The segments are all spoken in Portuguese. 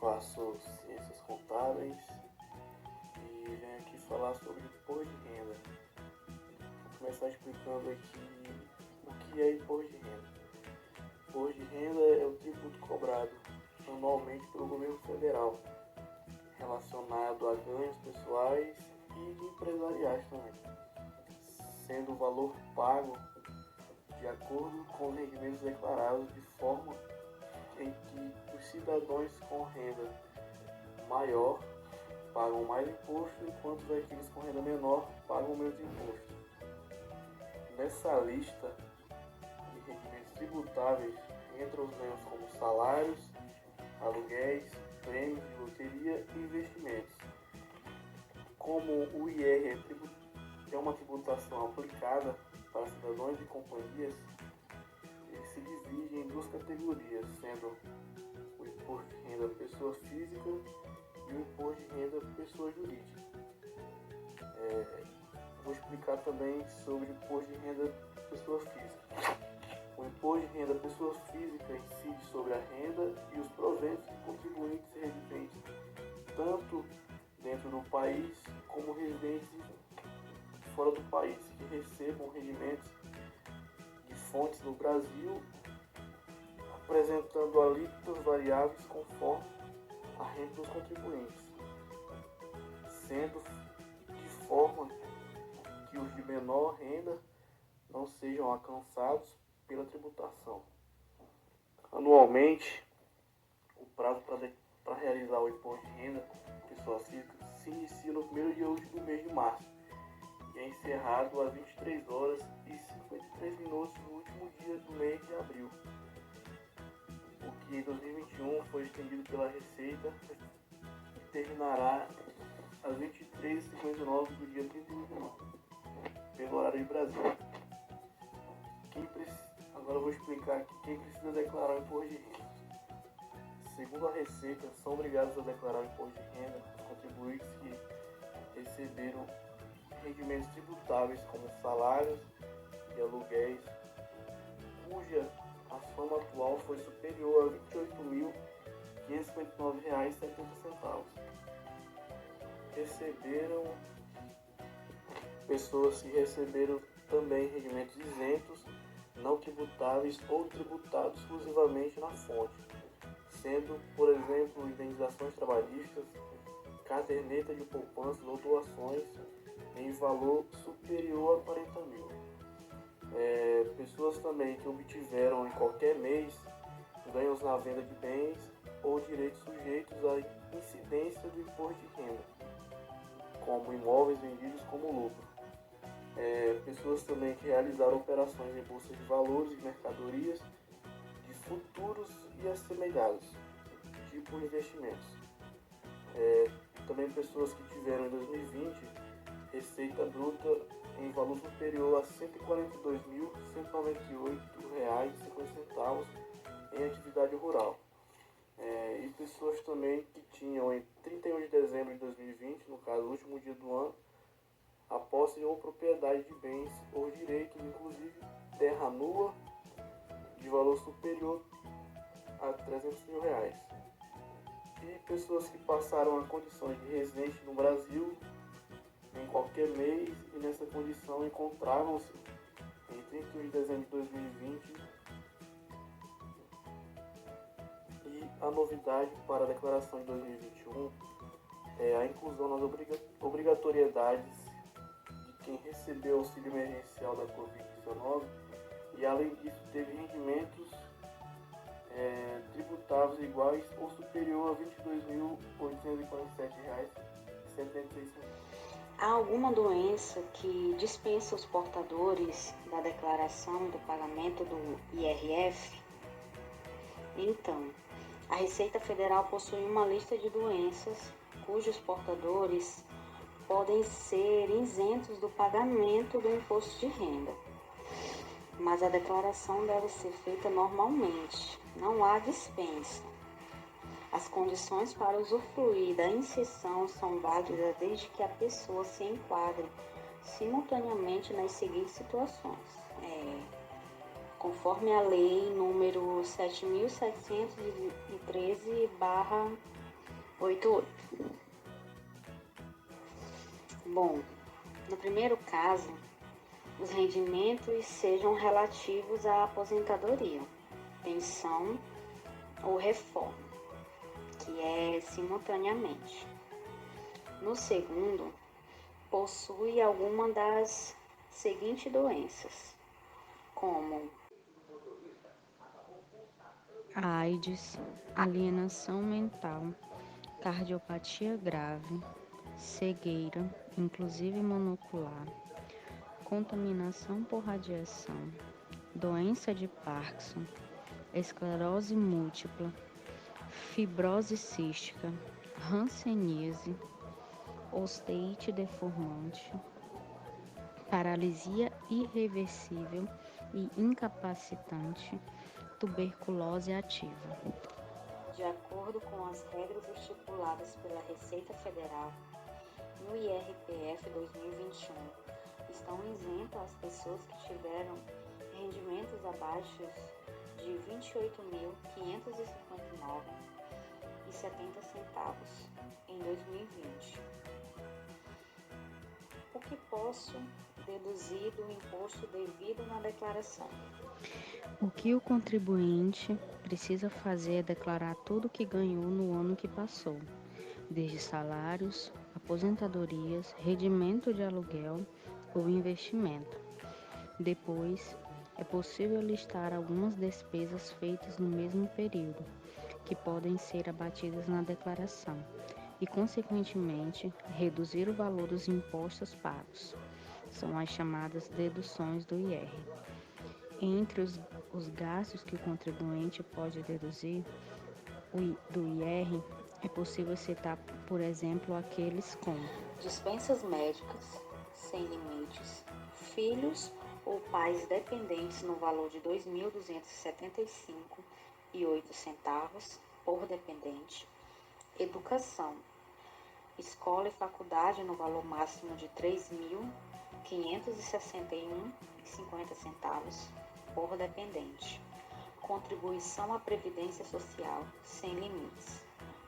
faço ciências contábeis e venho aqui falar sobre imposto de renda. Vou começar explicando aqui o que é imposto de renda. Imposto de renda é o tributo cobrado anualmente pelo governo federal, relacionado a ganhos pessoais e empresariais também, sendo o valor pago de acordo com os rendimentos declarados, de forma em que os cidadãos com renda maior pagam mais imposto, enquanto aqueles com renda menor pagam menos imposto. Nessa lista de rendimentos tributáveis entram os ganhos como salários, aluguéis, prêmios de loteria e investimentos. Como o IR é uma tributação aplicada para cidadãos e companhias, ele se divide em duas categorias, sendo o imposto de renda pessoa física e o imposto de renda pessoa jurídica. Vou explicar também sobre o imposto de renda pessoa física. O imposto de renda pessoa física incide sobre a renda e os proventos de contribuintes residentes tanto dentro do país como residentes fora do país, que recebam rendimentos de fontes no Brasil, apresentando alíquotas variáveis conforme a renda dos contribuintes, sendo de forma que os de menor renda não sejam alcançados pela tributação. Anualmente, o prazo para realizar o imposto de renda pessoa física se inicia no primeiro dia útil do mês de março e é encerrado às 23 horas e 53 minutos no último dia do mês de abril, o que em 2021 foi estendido pela Receita e terminará às 23h59 do dia 31 de março, pelo horário de Brasília. Agora eu vou explicar aqui quem precisa declarar o imposto de renda. Segundo a Receita, são obrigados a declarar o imposto de renda os contribuintes que receberam rendimentos tributáveis como salários e aluguéis, cuja a soma atual foi superior a R$ 28.559,70. Pessoas que receberam também rendimentos isentos, não tributáveis ou tributados exclusivamente na fonte, sendo, por exemplo, indenizações trabalhistas, caderneta de poupança ou doações em valor superior a 40 mil. Pessoas também que obtiveram em qualquer mês ganhos na venda de bens ou direitos sujeitos à incidência do imposto de renda, como imóveis vendidos como lucro. Pessoas também que realizaram operações em bolsa de valores e mercadorias de futuros e assemelhados, tipo investimentos. Também pessoas que tiveram em 2020 receita bruta em valor superior a R$ 142.198,50 em atividade rural. E pessoas também que tinham em 31 de dezembro de 2020, no caso, o último dia do ano, a posse ou propriedade de bens ou direitos, inclusive terra nua, de valor superior a R$ 300 mil. E pessoas que passaram a condições de residente no Brasil em qualquer mês e nessa condição encontravam-se em 31 de dezembro de 2020. E a novidade para a declaração de 2021 é a inclusão nas obrigatoriedades de quem recebeu auxílio emergencial da Covid-19 e, além disso, teve rendimentos tributáveis iguais ou superior a R$ 22.847,76. Há alguma doença que dispensa os portadores da declaração do pagamento do IRF? Então, a Receita Federal possui uma lista de doenças cujos portadores podem ser isentos do pagamento do imposto de renda, mas a declaração deve ser feita normalmente, não há dispensa. As condições para usufruir da isenção são válidas desde que a pessoa se enquadre simultaneamente nas seguintes situações. Conforme a lei número 7.713/2020, 88. Bom, no primeiro caso, os rendimentos sejam relativos à aposentadoria, pensão ou reforma, que é simultaneamente. No segundo, possui alguma das seguintes doenças, como AIDS, alienação mental, cardiopatia grave, cegueira, inclusive monocular, contaminação por radiação, doença de Parkinson, esclerose múltipla, fibrose cística, hanseníase, osteite deformante, paralisia irreversível e incapacitante, tuberculose ativa. de acordo com as regras estipuladas pela Receita Federal, no IRPF 2021, estão isentas as pessoas que tiveram rendimentos abaixo de R$ 28.559,70 em 2020. O que posso deduzir do imposto devido na declaração? O que o contribuinte precisa fazer é declarar tudo o que ganhou no ano que passou, desde salários, aposentadorias, rendimento de aluguel ou investimento. Depois, é possível listar algumas despesas feitas no mesmo período, que podem ser abatidas na declaração, e, consequentemente, reduzir o valor dos impostos pagos. São as chamadas deduções do IR. Entre os gastos que o contribuinte pode deduzir do IR, é possível citar, por exemplo, aqueles como dispensas médicas sem limites, filhos ou pais dependentes no valor de R$ 2.275,08 por dependente, educação, escola e faculdade no valor máximo de R$ 3.561,50 por dependente, contribuição à Previdência Social sem limites,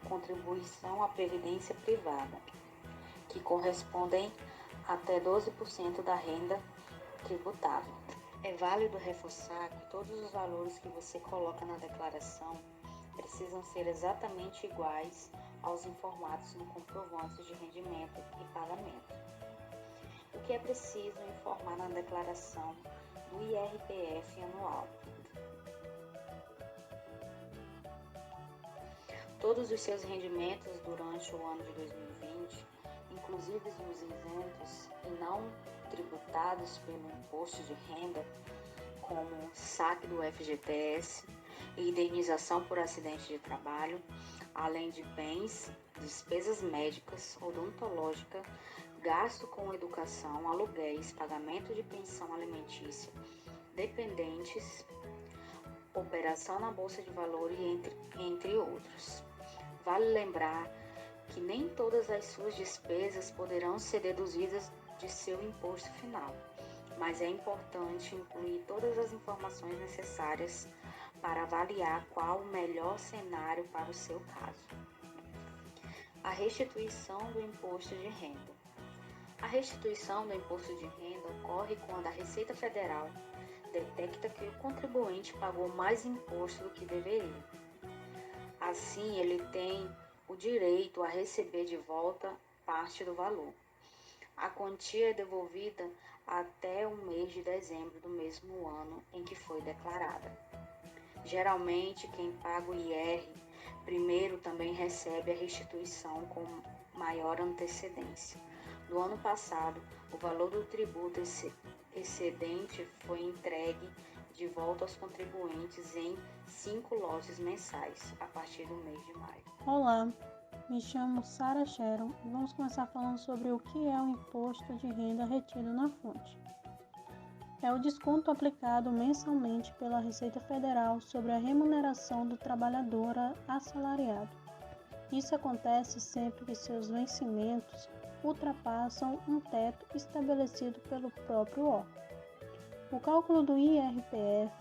contribuição à Previdência Privada, que correspondem até 12% da renda tributável. É válido reforçar que todos os valores que você coloca na declaração precisam ser exatamente iguais aos informados no comprovante de rendimento e pagamento. O que é preciso informar na declaração do IRPF anual? Todos os seus rendimentos durante o ano de 2020, inclusive os isentos e não tributados pelo imposto de renda, como saque do FGTS e indenização por acidente de trabalho, além de bens, despesas médicas, odontológica, gasto com educação, aluguéis, pagamento de pensão alimentícia, dependentes, operação na Bolsa de Valores, entre outros. Vale lembrar que nem todas as suas despesas poderão ser deduzidas de seu imposto final, mas é importante incluir todas as informações necessárias para avaliar qual o melhor cenário para o seu caso. A restituição do imposto de renda. A restituição do imposto de renda ocorre quando a Receita Federal detecta que o contribuinte pagou mais imposto do que deveria. Assim, ele tem o direito a receber de volta parte do valor. A quantia é devolvida até o mês de dezembro do mesmo ano em que foi declarada. Geralmente, quem paga o IR primeiro também recebe a restituição com maior antecedência. No ano passado, o valor do tributo excedente foi entregue de volta aos contribuintes em 5 lotes mensais, a partir do mês de maio. Olá, me chamo Sara Sharon e vamos começar falando sobre o que é o imposto de renda retido na fonte. É o desconto aplicado mensalmente pela Receita Federal sobre a remuneração do trabalhador assalariado. Isso acontece sempre que seus vencimentos ultrapassam um teto estabelecido pelo próprio órgão. O cálculo do IRPF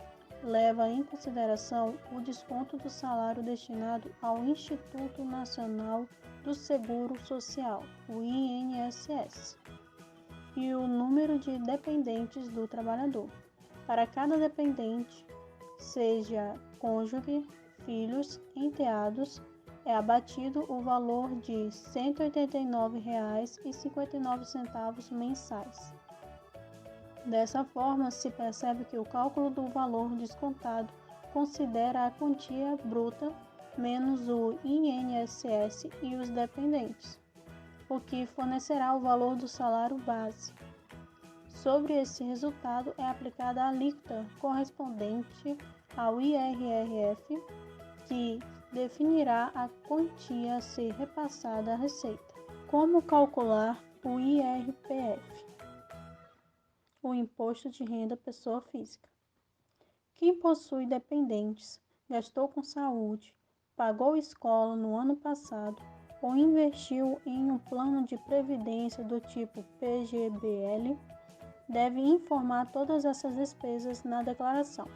leva em consideração o desconto do salário destinado ao Instituto Nacional do Seguro Social, o INSS, e o número de dependentes do trabalhador. Para cada dependente, seja cônjuge, filhos, enteados, é abatido o valor de R$ 189,59 mensais. Dessa forma, se percebe que o cálculo do valor descontado considera a quantia bruta menos o INSS e os dependentes, o que fornecerá o valor do salário base. Sobre esse resultado é aplicada a alíquota correspondente ao IRRF, que definirá a quantia a ser repassada à Receita. Como calcular o IRPF? O Imposto de Renda Pessoa Física. Quem possui dependentes, gastou com saúde, pagou escola no ano passado ou investiu em um plano de previdência do tipo PGBL, deve informar todas essas despesas na declaração.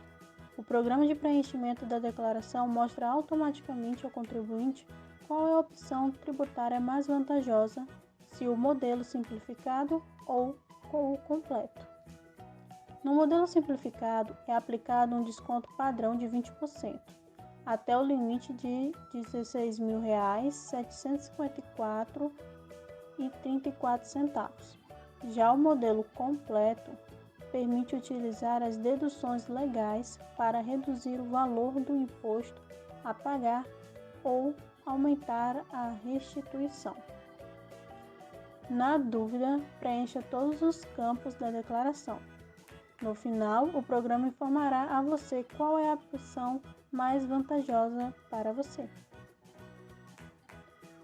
O programa de preenchimento da declaração mostra automaticamente ao contribuinte qual é a opção tributária mais vantajosa, se o modelo simplificado ou o completo. No modelo simplificado, é aplicado um desconto padrão de 20%, até o limite de R$ 16.754,34. Já o modelo completo permite utilizar as deduções legais para reduzir o valor do imposto a pagar ou aumentar a restituição. Na dúvida, preencha todos os campos da declaração. No final, o programa informará a você qual é a opção mais vantajosa para você.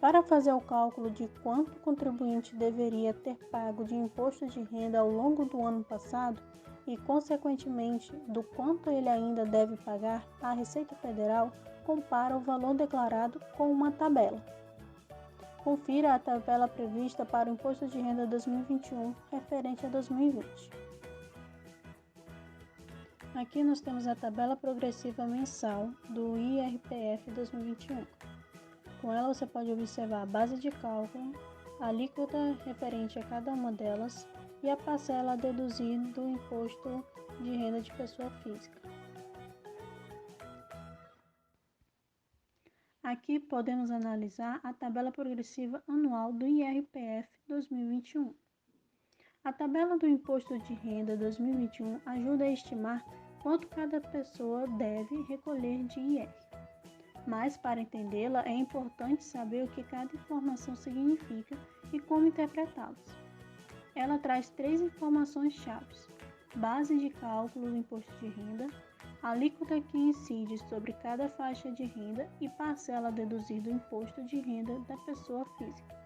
Para fazer o cálculo de quanto o contribuinte deveria ter pago de imposto de renda ao longo do ano passado e, consequentemente, do quanto ele ainda deve pagar, a Receita Federal compara o valor declarado com uma tabela. Confira a tabela prevista para o Imposto de Renda 2021, referente a 2020. Aqui nós temos a tabela progressiva mensal do IRPF 2021. Com ela você pode observar a base de cálculo, a alíquota referente a cada uma delas e a parcela a deduzir do Imposto de Renda de Pessoa Física. Aqui podemos analisar a tabela progressiva anual do IRPF 2021. A tabela do Imposto de Renda 2021 ajuda a estimar quanto cada pessoa deve recolher de IR. Mas, para entendê-la, é importante saber o que cada informação significa e como interpretá-las. Ela traz 3 informações-chave: base de cálculo do imposto de renda, alíquota que incide sobre cada faixa de renda e parcela deduzida do imposto de renda da pessoa física.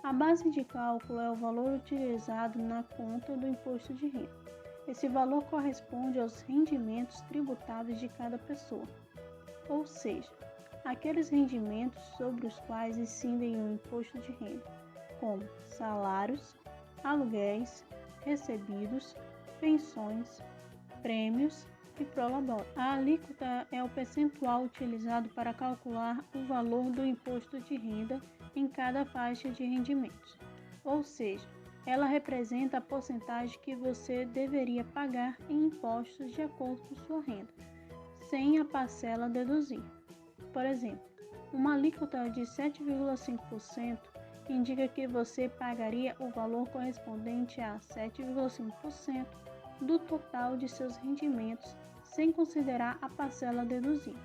A base de cálculo é o valor utilizado na conta do imposto de renda. Esse valor corresponde aos rendimentos tributáveis de cada pessoa, ou seja, aqueles rendimentos sobre os quais incidem o imposto de renda, como salários, aluguéis, recebidos, pensões, prêmios e prolabore. A alíquota é o percentual utilizado para calcular o valor do imposto de renda em cada faixa de rendimentos, ou seja, ela representa a porcentagem que você deveria pagar em impostos de acordo com sua renda, sem a parcela a deduzir. Por exemplo, uma alíquota de 7,5% indica que você pagaria o valor correspondente a 7,5% do total de seus rendimentos, sem considerar a parcela a deduzir.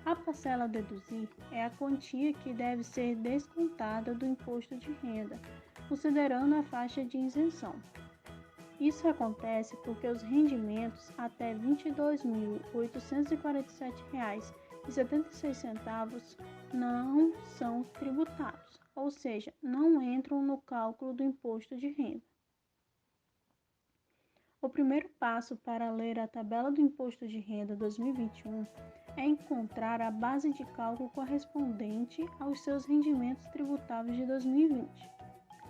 A parcela a deduzir é a quantia que deve ser descontada do imposto de renda, considerando a faixa de isenção. Isso acontece porque os rendimentos até R$ 22.847,76 não são tributados, ou seja, não entram no cálculo do imposto de renda. O primeiro passo para ler a tabela do Imposto de Renda 2021 é encontrar a base de cálculo correspondente aos seus rendimentos tributáveis de 2020.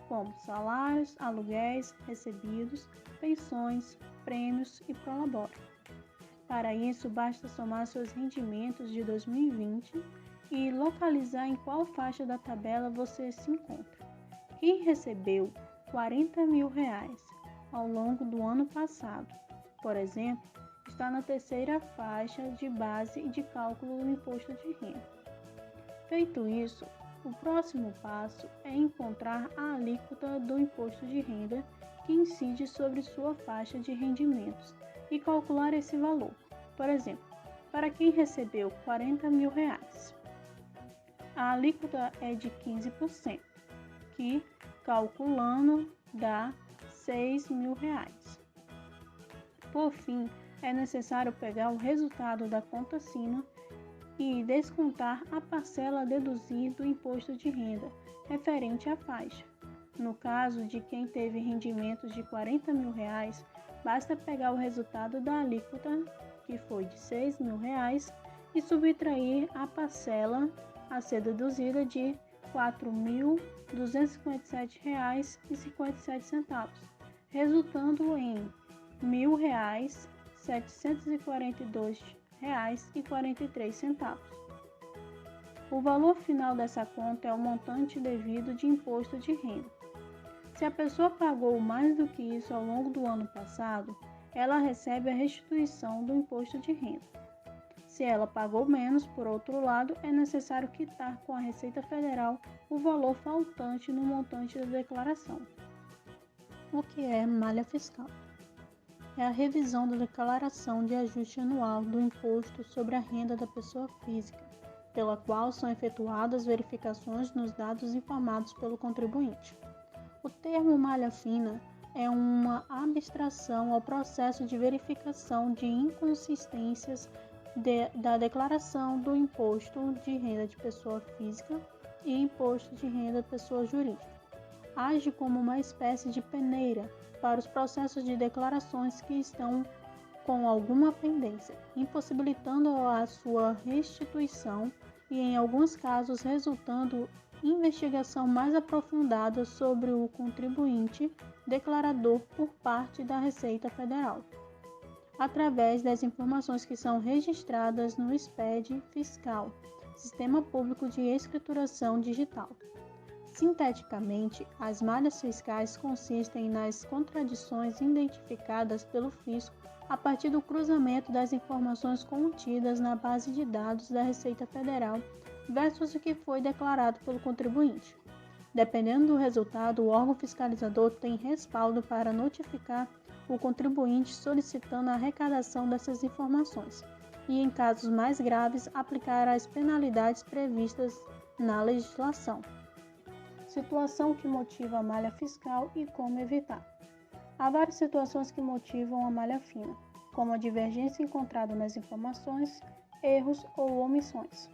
Como salários, aluguéis, recebidos, pensões, prêmios e prolabore. Para isso, basta somar seus rendimentos de 2020 e localizar em qual faixa da tabela você se encontra. Quem recebeu R$40 mil ao longo do ano passado, por exemplo, está na terceira faixa de base de cálculo do imposto de renda. Feito isso, o próximo passo é encontrar a alíquota do imposto de renda que incide sobre sua faixa de rendimentos e calcular esse valor. Por exemplo, para quem recebeu R$40 mil, a alíquota é de 15%, que, calculando, dá R$6 mil. Por fim, é necessário pegar o resultado da conta acima e descontar a parcela a deduzir do imposto de renda referente à faixa. No caso de quem teve rendimentos de R$40 mil, basta pegar o resultado da alíquota, que foi de R$6 mil, e subtrair a parcela a ser deduzida de R$ 4.257,57, resultando em R$ 1.742,43. O valor final dessa conta é o montante devido de imposto de renda. Se a pessoa pagou mais do que isso ao longo do ano passado, ela recebe a restituição do imposto de renda. Se ela pagou menos, por outro lado, é necessário quitar com a Receita Federal o valor faltante no montante da declaração. O que é malha fiscal? É a revisão da declaração de ajuste anual do imposto sobre a renda da pessoa física, pela qual são efetuadas verificações nos dados informados pelo contribuinte. O termo malha fina é uma abstração ao processo de verificação de inconsistências da declaração do imposto de renda de pessoa física e imposto de renda de pessoa jurídica. Age como uma espécie de peneira para os processos de declarações que estão com alguma pendência, impossibilitando a sua restituição e, em alguns casos, resultando investigação mais aprofundada sobre o contribuinte declarador por parte da Receita Federal, através das informações que são registradas no SPED fiscal, Sistema Público de Escrituração Digital. Sinteticamente, as malhas fiscais consistem nas contradições identificadas pelo fisco a partir do cruzamento das informações contidas na base de dados da Receita Federal versus o que foi declarado pelo contribuinte. Dependendo do resultado, o órgão fiscalizador tem respaldo para notificar o contribuinte solicitando a arrecadação dessas informações e, em casos mais graves, aplicar as penalidades previstas na legislação. Situação que motiva a malha fiscal e como evitar. Há várias situações que motivam a malha fina, como a divergência encontrada nas informações, erros ou omissões.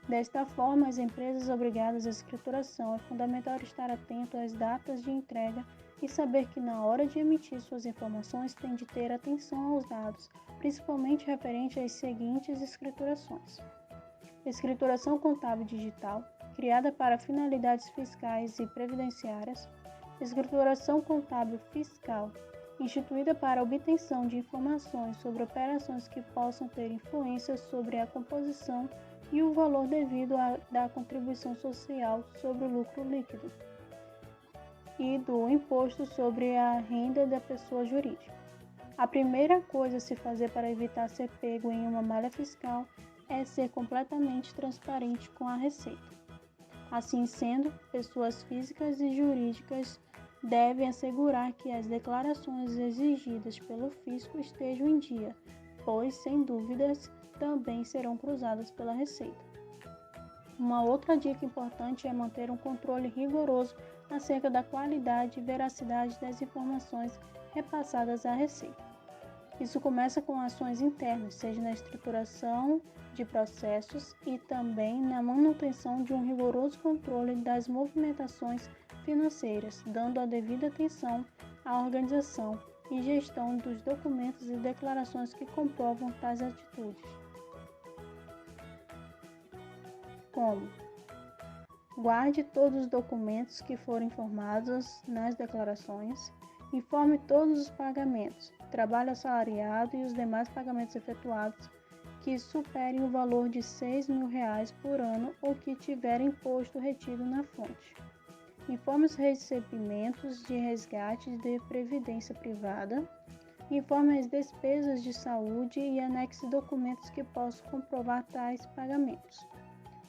Desta forma, as empresas obrigadas à escrituração é fundamental estar atento às datas de entrega e saber que na hora de emitir suas informações tem de ter atenção aos dados, principalmente referente às seguintes escriturações. Escrituração contábil digital, criada para finalidades fiscais e previdenciárias. Escrituração contábil fiscal, instituída para a obtenção de informações sobre operações que possam ter influência sobre a composição e o valor devido da contribuição social sobre o lucro líquido e do imposto sobre a renda da pessoa jurídica. A primeira coisa a se fazer para evitar ser pego em uma malha fiscal é ser completamente transparente com a Receita. Assim sendo, pessoas físicas e jurídicas devem assegurar que as declarações exigidas pelo fisco estejam em dia, pois, sem dúvidas, também serão cruzadas pela Receita. Uma outra dica importante é manter um controle rigoroso acerca da qualidade e veracidade das informações repassadas à Receita. Isso começa com ações internas, seja na estruturação de processos e também na manutenção de um rigoroso controle das movimentações financeiras, dando a devida atenção à organização e gestão dos documentos e declarações que comprovam tais atitudes. Como? Guarde todos os documentos que foram informados nas declarações, informe todos os pagamentos, trabalho assalariado e os demais pagamentos efetuados que superem o valor de R$ 6.000 por ano ou que tiverem imposto retido na fonte. Informe os recebimentos de resgate de previdência privada. Informe as despesas de saúde e anexe documentos que possam comprovar tais pagamentos.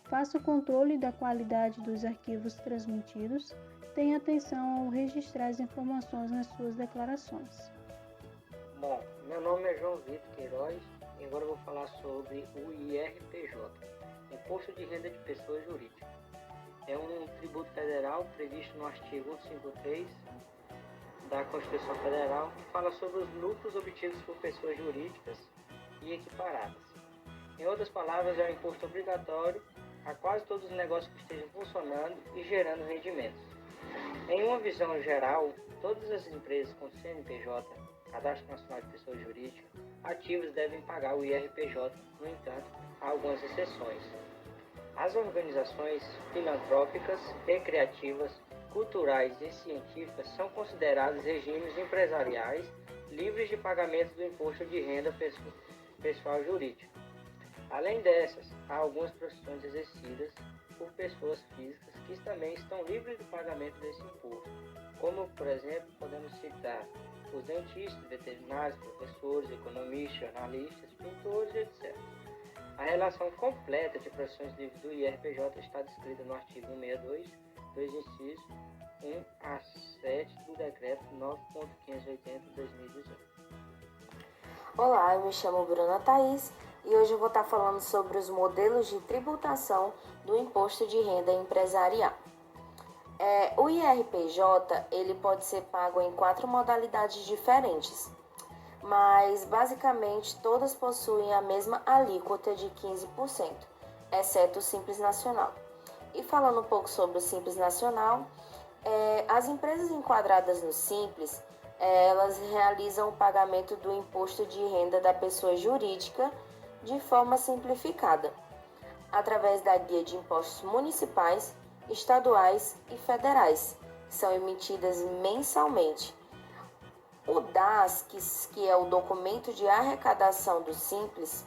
Faça o controle da qualidade dos arquivos transmitidos. Tenha atenção ao registrar as informações nas suas declarações. Bom, meu nome é João Vitor Queiroz e agora eu vou falar sobre o IRPJ, Imposto de Renda de Pessoas Jurídicas. É um tributo federal previsto no artigo 153 da Constituição Federal, que fala sobre os lucros obtidos por pessoas jurídicas e equiparadas. Em outras palavras, é um imposto obrigatório a quase todos os negócios que estejam funcionando e gerando rendimentos. Em uma visão geral, todas as empresas com CNPJ, Cadastro Nacional de Pessoas Jurídicas, ativas devem pagar o IRPJ, no entanto, há algumas exceções. As organizações filantrópicas, recreativas, culturais e científicas são consideradas regimes empresariais livres de pagamento do imposto de renda pessoal jurídica. Além dessas, há algumas profissões exercidas por pessoas físicas que também estão livres do pagamento desse imposto, como, por exemplo, podemos citar os dentistas, veterinários, professores, economistas, jornalistas, pintores, etc. A relação completa de profissões livres do IRPJ está descrita no artigo 162, 2 incisos 1 a 7 do Decreto 9.580 de 2018. Olá, eu me chamo Bruna Thaís e hoje eu vou estar falando sobre os modelos de tributação do Imposto de Renda Empresarial. O IRPJ ele pode ser pago em 4 modalidades diferentes, mas basicamente todas possuem a mesma alíquota de 15%, exceto o Simples Nacional. E falando um pouco sobre o Simples Nacional, as empresas enquadradas no Simples, elas realizam o pagamento do imposto de renda da pessoa jurídica de forma simplificada, através da guia de impostos municipais, estaduais e federais, que são emitidas mensalmente. O DAS, que é o documento de arrecadação do Simples,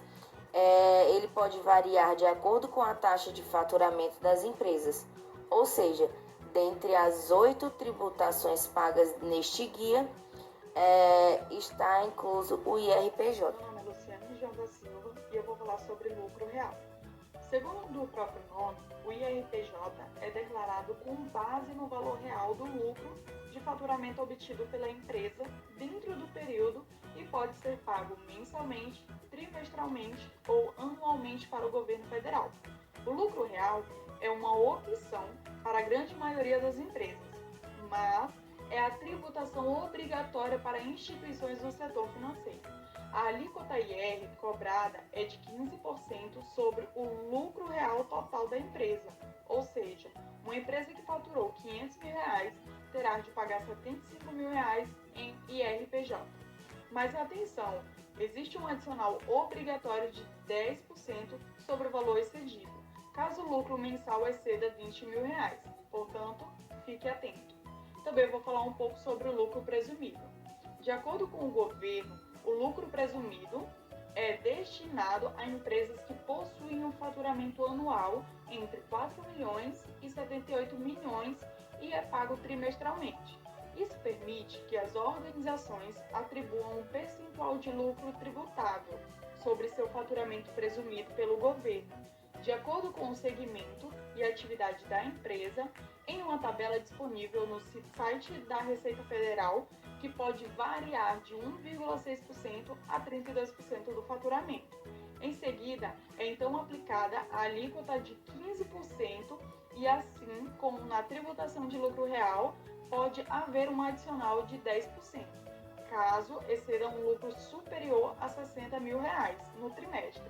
ele pode variar de acordo com a taxa de faturamento das empresas, ou seja, dentre as 8 tributações pagas neste guia, está incluso o IRPJ. Meu nome é Luciane João da Silva e eu vou falar sobre lucro real. Segundo o próprio nome, o IRPJ é declarado com base no valor real do lucro de faturamento obtido pela empresa dentro do período e pode ser pago mensalmente, trimestralmente ou anualmente para o governo federal. O lucro real é uma opção para a grande maioria das empresas, mas é a tributação obrigatória para instituições do setor financeiro. A alíquota IR cobrada é de 15% sobre o lucro real total da empresa, ou seja, uma empresa que faturou R$ 500.000 terá de pagar R$ 75.000 em IRPJ. Mas atenção, existe um adicional obrigatório de 10% sobre o valor excedido, caso o lucro mensal exceda R$ 20.000, portanto, fique atento. Também vou falar um pouco sobre o lucro presumido. De acordo com o governo, o lucro presumido é destinado a empresas que possuem um faturamento anual entre 4 milhões e 78 milhões e é pago trimestralmente. Isso permite que as organizações atribuam um percentual de lucro tributável sobre seu faturamento presumido pelo governo, de acordo com o segmento e atividade da empresa, em uma tabela disponível no site da Receita Federal, que pode variar de 1,6% a 32% do faturamento. Em seguida, é então aplicada a alíquota de 15% e assim como na tributação de lucro real, pode haver um adicional de 10%, caso exceda um lucro superior a R$ 60.000 no trimestre.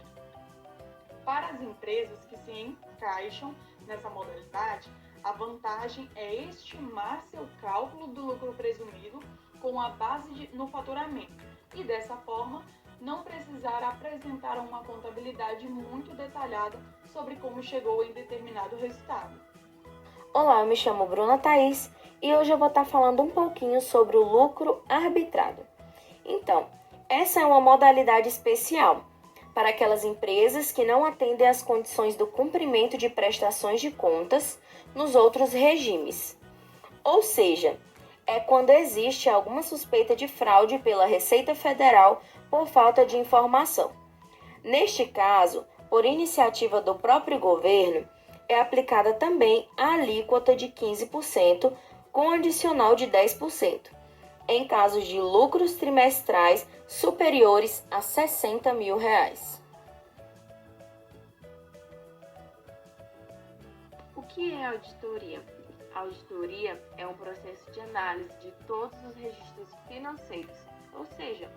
Para as empresas que se encaixam nessa modalidade, a vantagem é estimar seu cálculo do lucro presumido com a base no faturamento e, dessa forma, não precisar apresentar uma contabilidade muito detalhada sobre como chegou em determinado resultado. Olá, eu me chamo Bruna Thaís e hoje eu vou estar falando um pouquinho sobre o lucro arbitrado. Então, Essa é uma modalidade especial para aquelas empresas que não atendem às condições do cumprimento de prestações de contas nos outros regimes. Ou seja, é quando existe alguma suspeita de fraude pela Receita Federal por falta de informação. Neste caso, por iniciativa do próprio governo, é aplicada também a alíquota de 15% com adicional de 10%, em casos de lucros trimestrais superiores a R$60 mil. O que é auditoria? A auditoria é um processo de análise de todos os registros financeiros, ou seja,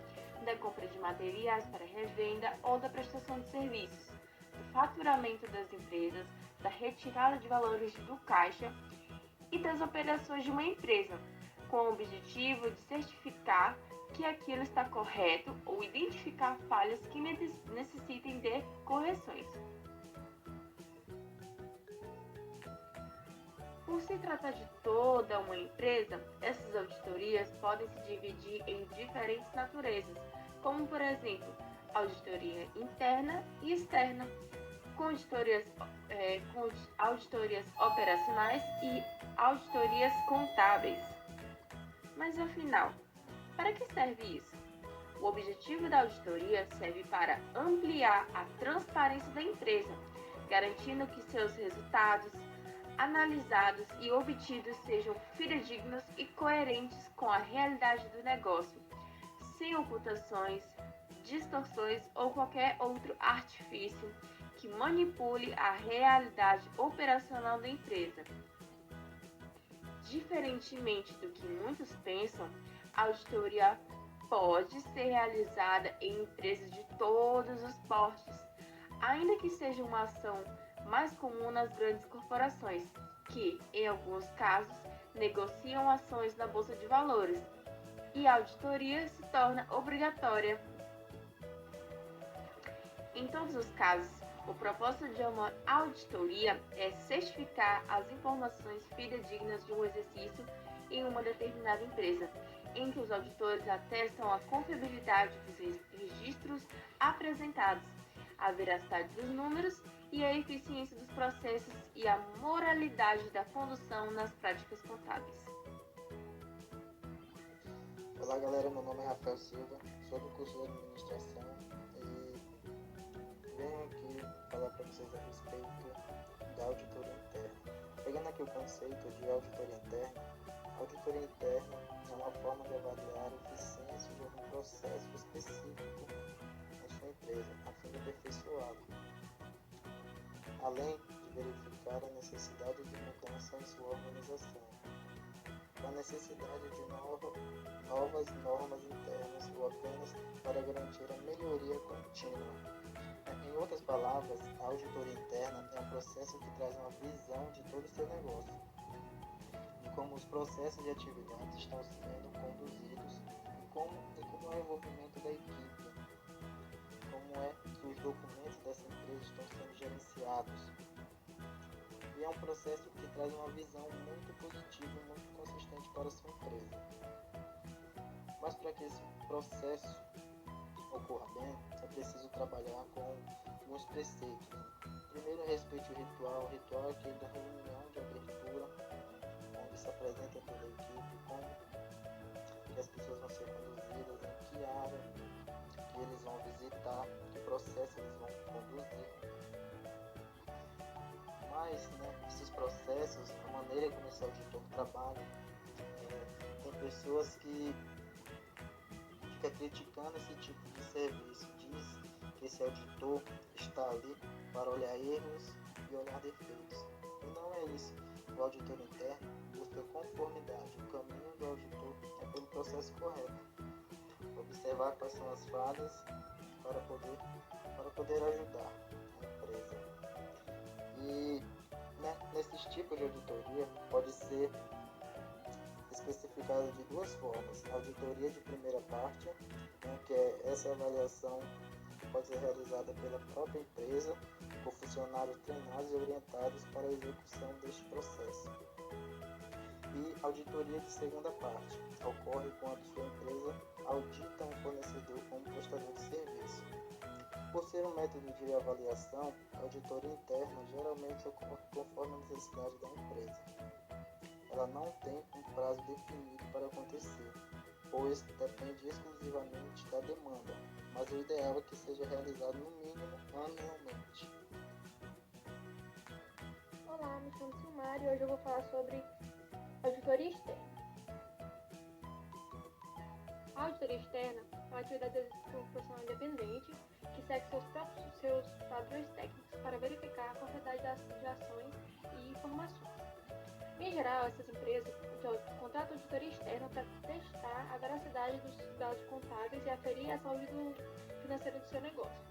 da compra de materiais para revenda ou da prestação de serviços, do faturamento das empresas, da retirada de valores do caixa e das operações de uma empresa, com o objetivo de certificar que aquilo está correto ou identificar falhas que necessitem de correções. Por se tratar de toda uma empresa, essas auditorias podem se dividir em diferentes naturezas, como por exemplo, auditoria interna e externa, com auditorias operacionais e auditorias contábeis. Mas afinal, para que serve isso? O objetivo da auditoria serve para ampliar a transparência da empresa, garantindo que seus resultados analisados e obtidos sejam fidedignos e coerentes com a realidade do negócio, sem ocultações, distorções ou qualquer outro artifício que manipule a realidade operacional da empresa. Diferentemente do que muitos pensam, a auditoria pode ser realizada em empresas de todos os portes, ainda que seja uma ação mais comum nas grandes corporações, que, em alguns casos, negociam ações na Bolsa de Valores, e a auditoria se torna obrigatória. Em todos os casos, o propósito de uma auditoria é certificar as informações fidedignas de um exercício em uma determinada empresa, em que os auditores atestam a confiabilidade dos registros apresentados, a veracidade dos números e a eficiência dos processos e a moralidade da condução nas práticas contábeis. Olá galera, meu nome é Rafael Silva, sou do curso de administração e venho aqui falar para vocês a respeito da auditoria interna. Pegando aqui o conceito de auditoria interna, a auditoria interna é uma forma de avaliar a eficiência de algum processo específico na sua empresa, a fim de aperfeiçoá-lo, além de verificar a necessidade de mudança em sua organização, a necessidade de novas normas internas ou apenas para garantir a melhoria contínua. Em outras palavras, a auditoria interna é um processo que traz uma visão de todo o seu negócio, de como os processos de atividades estão sendo conduzidos e como é o envolvimento da equipe, como é que os documentos dessa empresa estão sendo gerenciados. E é um processo que traz uma visão muito positiva e muito consistente para a sua empresa. Mas para que esse processo ocorra bem, é preciso trabalhar com alguns preceitos. Primeiro, respeite o ritual. O ritual é aquele da reunião de abertura, onde se apresenta toda a equipe, como que as pessoas vão ser conduzidas, em que área que eles vão visitar, que processo eles vão conduzir. Mas, esses processos, a maneira como esse auditor trabalha, tem pessoas que ficam criticando esse tipo de serviço, diz que esse auditor está ali para olhar erros e olhar defeitos. E não é isso. O auditor interno busca conformidade. O caminho do auditor é pelo processo correto. Observar quais são as falhas para poder ajudar a empresa. E nesses tipos de auditoria pode ser especificado de duas formas: a auditoria de primeira parte, que é essa avaliação que pode ser realizada pela própria empresa por funcionários treinados e orientados para a execução deste processo. E auditoria de segunda parte ocorre quando sua empresa audita um fornecedor como prestador de serviço. Por ser um método de avaliação, a auditoria interna geralmente ocorre conforme a necessidade da empresa. Ela não tem um prazo definido para acontecer, pois depende exclusivamente da demanda, mas o ideal é que seja realizado no mínimo anualmente. Olá, me chamo Silmar e hoje eu vou falar sobre auditoria externa. A auditoria externa é uma atividade exercida por um profissional independente que segue seus padrões técnicos para verificar a quantidade de ações e informações. Em geral, essas empresas contratam auditoria externa para testar a veracidade dos dados contábeis e aferir a saúde financeira do seu negócio.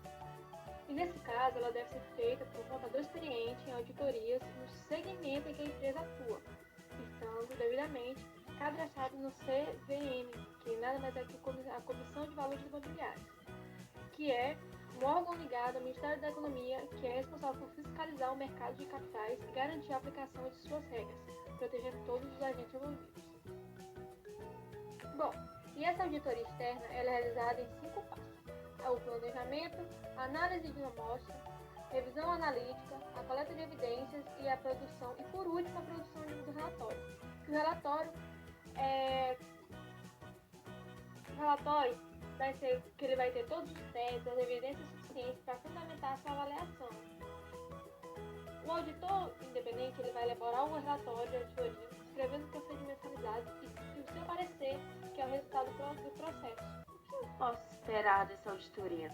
E nesse caso, ela deve ser feita por um contador experiente em auditorias no segmento em que a empresa atua, estando devidamente cadastrado no CVM, que nada mais é que a Comissão de Valores Imobiliários, que é um órgão ligado ao Ministério da Economia, que é responsável por fiscalizar o mercado de capitais e garantir a aplicação de suas regras, protegendo todos os agentes envolvidos. Bom, e essa auditoria externa ela é realizada em 5 passos: o planejamento, a análise de uma amostra, revisão analítica, a coleta de evidências e a produção, e por último a produção do relatório. O relatório vai ser que ele vai ter todos os testes, as evidências suficientes para fundamentar a sua avaliação. O auditor independente ele vai elaborar um relatório de auditoria, escrevendo os procedimentos realizados e o seu parecer, que é o resultado do processo. O que eu posso esperar dessa auditoria?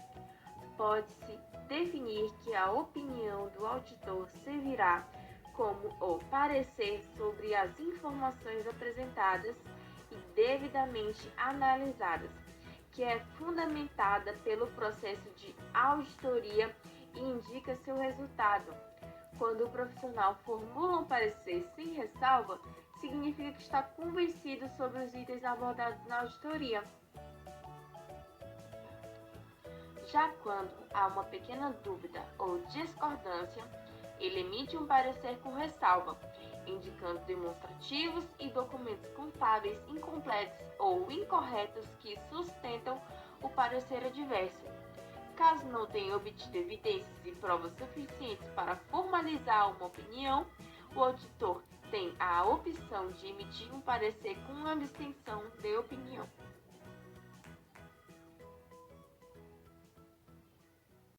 Pode-se definir que a opinião do auditor servirá como o parecer sobre as informações apresentadas e devidamente analisadas, que é fundamentada pelo processo de auditoria e indica seu resultado. Quando o profissional formula um parecer sem ressalva, significa que está convencido sobre os itens abordados na auditoria. Já quando há uma pequena dúvida ou discordância, ele emite um parecer com ressalva, indicando demonstrativos e documentos contábeis incompletos ou incorretos que sustentam o parecer adverso. Caso não tenha obtido evidências e provas suficientes para formalizar uma opinião, o auditor tem a opção de emitir um parecer com abstenção de opinião.